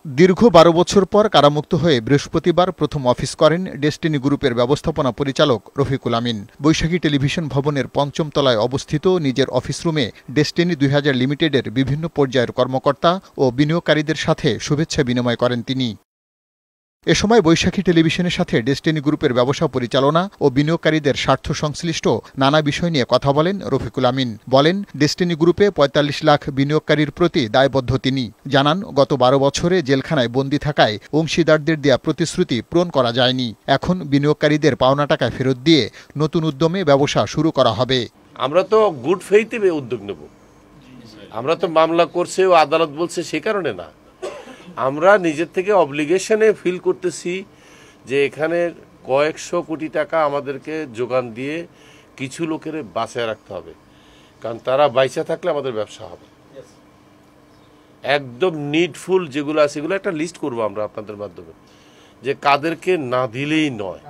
দীর্ঘ ১২ বছর পর কারামুক্ত হয়ে বৃহস্পতিবার প্রথম অফিস করেন ডেস্টিনি গ্রুপের ব্যবস্থাপনা পরিচালক রফিকুল আমিন। বৈশাখী টেলিভিশন ভবনের পঞ্চম তলায় অবস্থিত নিজের অফিস রুমে ডেস্টিনি ২০০০ লিমিটেডের বিভিন্ন পর্যায়ের কর্মকর্তা ও বিনিয়োগকারীদের সাথে শুভেচ্ছা বিনিময় করেন তিনি। এ সময় বৈশাখী টেলিভিশনের সাথে ডেস্টিনি গ্রুপের ব্যবসা পরিচালনা ও বিনিয়োগকারীদের স্বার্থ সংশ্লিষ্ট নানা বিষয় নিয়ে কথা বলেন রফিকুল আমিন। বলেন, ডেস্টিনি গ্রুপে ৪৫ লাখ বিনিয়োগকারীর প্রতি দায়বদ্ধ তিনি। জানান, গত ১২ বছরে জেলখানায় বন্দী থাকায় অংশীদারদের দেয়া প্রতিশ্রুতি পূরণ করা যায়নি। এখন বিনিয়োগকারীদের পাওনা টাকা ফেরত দিয়ে নতুন উদ্যমে ব্যবসা শুরু করা হবে। আমরা তো গুড ফেইথে উদ্যোগ নেব। আমরা তো মামলা করছে ও আদালত বলছে সে কারণে না, আমরা নিজের থেকে অব্লিগেশনে ফিল করতেছি যে এখানে কয়েকশো কোটি টাকা আমাদেরকে যোগান দিয়ে কিছু লোকের বাঁচায় রাখতে হবে, কারণ তারা বাইচা থাকলে আমাদের ব্যবসা হবে। একদম নিডফুল যেগুলো আছে সেগুলো একটা লিস্ট করবো আমরা আপনাদের মাধ্যমে, যে কাদেরকে না দিলেই নয়,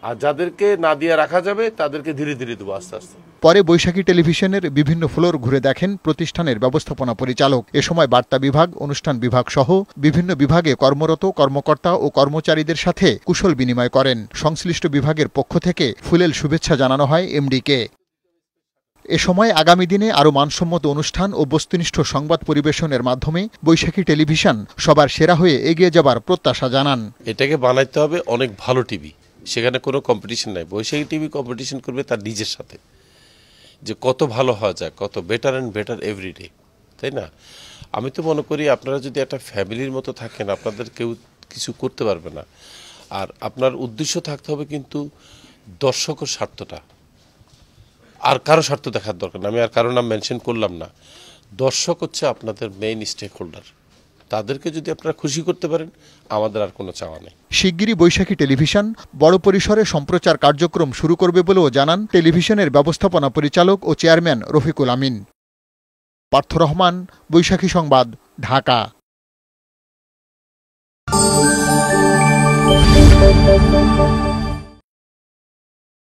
আর যাদেরকে না দিয়ে রাখা যাবে তাদেরকে ধীরে ধীরে দেবো আস্তে আস্তে। পরে বৈশাখী টেলিভিশনের বিভিন্ন ফ্লোর ঘুরে দেখেন প্রতিষ্ঠানের ব্যবস্থাপনা পরিচালক। এ সময় বার্তা বিভাগ, অনুষ্ঠান বিভাগ সহ বিভিন্ন বিভাগে কর্মরত কর্মকর্তা ও কর্মচারীদের সাথে কুশল বিনিময় করেন। সংশ্লিষ্ট বিভাগের পক্ষ থেকে ফুলেল শুভেচ্ছা জানানো হয় এমডিকে। এ সময় আগামী দিনে আরও মানসম্মত অনুষ্ঠান ও বস্তুনিষ্ঠ সংবাদ পরিবেশনের মাধ্যমে বৈশাখী টেলিভিশন সবার সেরা হয়ে এগিয়ে যাবার প্রত্যাশা জানান। এটাকে বানাইতে হবে অনেক ভালো টিভি, সেখানে কোনো কম্পিটিশন নাই। বৈশাখী টিভি কম্পিটিশন করবে তার নিজের সাথে, যে কত ভালো হওয়া যায়, কত বেটার অ্যান্ড বেটার এভরিডে, তাই না? আমি তো মনে করি আপনারা যদি একটা ফ্যামিলির মতো থাকেন, আপনাদের কেউ কিছু করতে পারবে না। আর আপনার উদ্দেশ্য থাকতে হবে কিন্তু দর্শকের স্বার্থটা, আর কারো স্বার্থ দেখার দরকার না। আমি আর কারো নাম মেনশন করলাম না। দর্শক হচ্ছে আপনাদের মেইন স্টেক হোল্ডার, তাদেরকে যদি আপনারা খুশি করতে পারেন, আমাদের আর কোনো চাওয়া নেই। শিগগিরই বৈশাখী টেলিভিশন বড় পরিসরে সম্প্রচার কার্যক্রম শুরু করবে বলেও জানান টেলিভিশনের ব্যবস্থাপনা পরিচালক ও চেয়ারম্যান রফিকুল আমিন। পার্থ রহমান, বৈশাখী সংবাদ, ঢাকা।